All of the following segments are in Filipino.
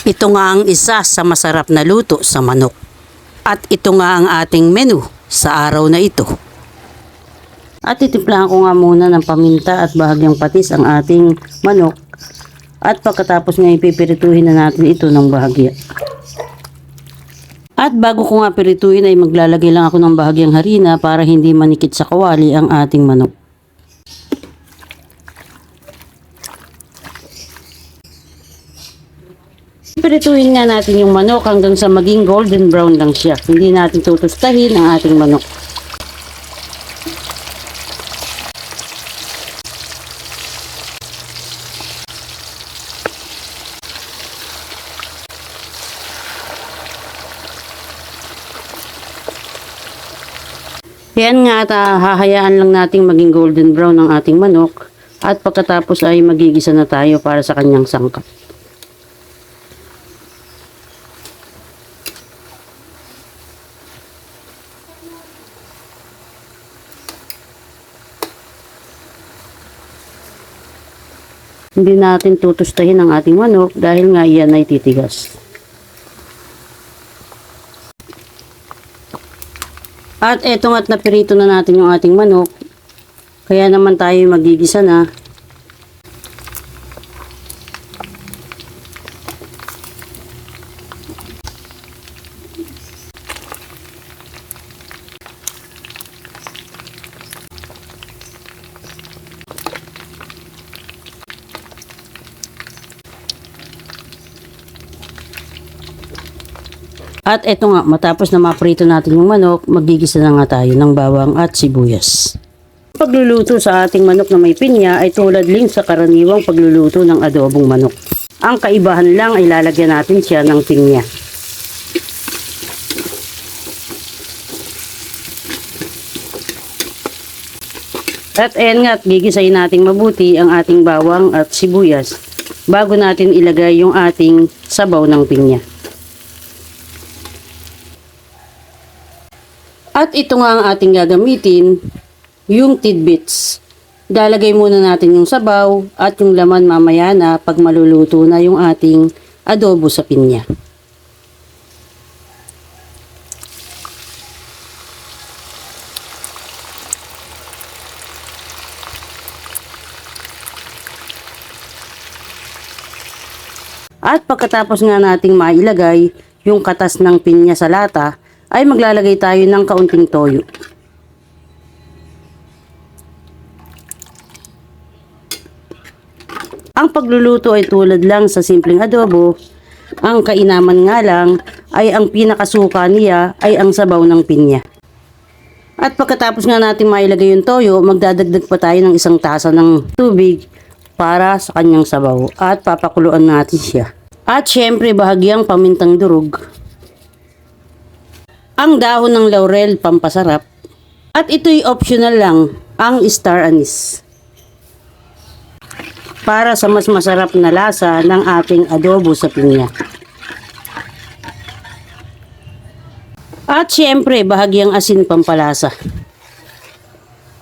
Ito nga ang isa sa masarap na luto sa manok. At ito nga ang ating menu sa araw na ito. At titimplahan ko nga muna ng paminta at bahagyang patis ang ating manok. At pagkatapos nga ipipirituhin na natin ito ng bahagya. At bago ko nga pirituhin ay maglalagay lang ako ng bahagyang harina para hindi manikit sa kawali ang ating manok. Pirituhin nga natin yung manok hanggang sa maging golden brown lang siya. Hindi natin tutustahin ang ating manok. Yan nga at hahayaan lang nating maging golden brown ang ating manok. At pagkatapos ay magigisa na tayo para sa kanyang sangkap. Hindi natin tutustahin ang ating manok dahil nga iyan ay titigas. At eto nga't napirito na natin yung ating manok. Kaya naman tayo magigisa na. At eto nga, matapos na maprito natin yung manok, magigisa na nga tayo ng bawang at sibuyas. Pagluluto sa ating manok na may pinya ay tulad din sa karaniwang pagluluto ng adobong manok. Ang kaibahan lang ay lalagyan natin siya ng pinya. At ayan nga, gigisayin natin mabuti ang ating bawang at sibuyas bago natin ilagay yung ating sabaw ng pinya. At ito nga ang ating gagamitin, yung tidbits. Ilalagay muna natin yung sabaw at yung laman mamaya na pag maluluto na yung ating adobo sa pinya. At pagkatapos nga nating mailagay yung katas ng pinya sa lata, ay maglalagay tayo ng kaunting toyo. Ang pagluluto ay tulad lang sa simpleng adobo. Ang kainaman nga lang ay ang pinakasuka niya ay ang sabaw ng pinya. At pagkatapos nga natin mailagay yung toyo, magdadagdag pa tayo ng 1 tasa ng tubig para sa kanyang sabaw. At papakuluan natin siya. At syempre bahagyang pamintang durog. Ang dahon ng laurel pampasarap. At ito'y optional lang, ang star anise. Para sa mas masarap na lasa ng ating adobo sa pinya. At syempre, bahagyang asin pampalasa.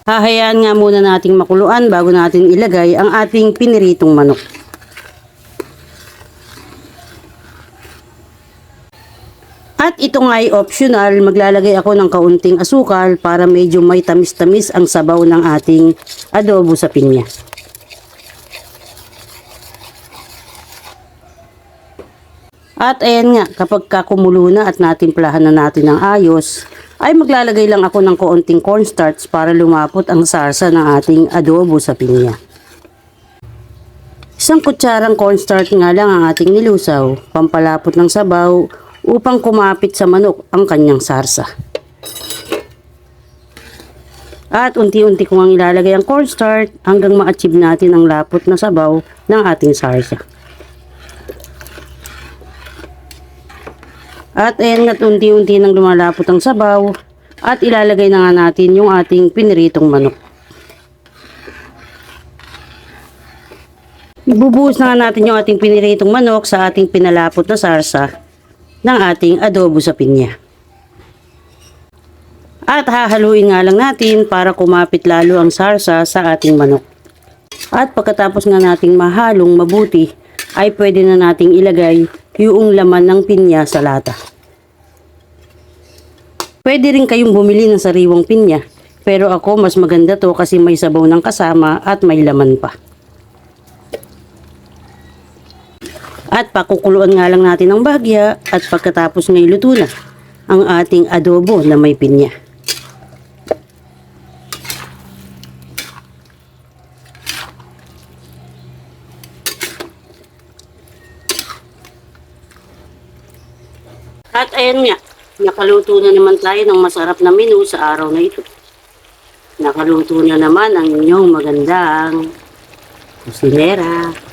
Hahayaan nga muna nating makuluan bago natin ilagay ang ating piniritong manok. At ito nga ay optional, maglalagay ako ng kaunting asukal para medyo may tamis-tamis ang sabaw ng ating adobo sa pinya. At ayan nga, kapag kumulo na at natimplahan na natin ng ayos, ay maglalagay lang ako ng kaunting cornstarch para lumapot ang sarsa ng ating adobo sa pinya. 1 kutsarang cornstarch nga lang ang ating nilusaw, pampalapot ng sabaw, upang kumapit sa manok ang kanyang sarsa. At unti-unti ko ang ilalagay ang cornstarch hanggang ma-achieve natin ang lapot na sabaw ng ating sarsa. At ayan nga't unti-unti nang lumalapot ang sabaw at ilalagay na nga natin yung ating piniritong manok. Ibubuhos na nga natin yung ating piniritong manok sa ating pinalapot na sarsa ng ating adobo sa pinya. At hahaluin nga lang natin para kumapit lalo ang sarsa sa ating manok. At pagkatapos nga nating mahalong mabuti, ay pwede na nating ilagay yung laman ng pinya sa lata. Pwede rin kayong bumili ng sariwang pinya, pero ako mas maganda to kasi may sabaw ng kasama at may laman pa. At pakukuluan nga lang natin ng bahagya at pagkatapos ngay luto na ang ating adobo na may pinya. At ayan nga, nakaluto na naman tayo ng masarap na menu sa araw na ito. Nakaluto na naman ang inyong magandang kusinera.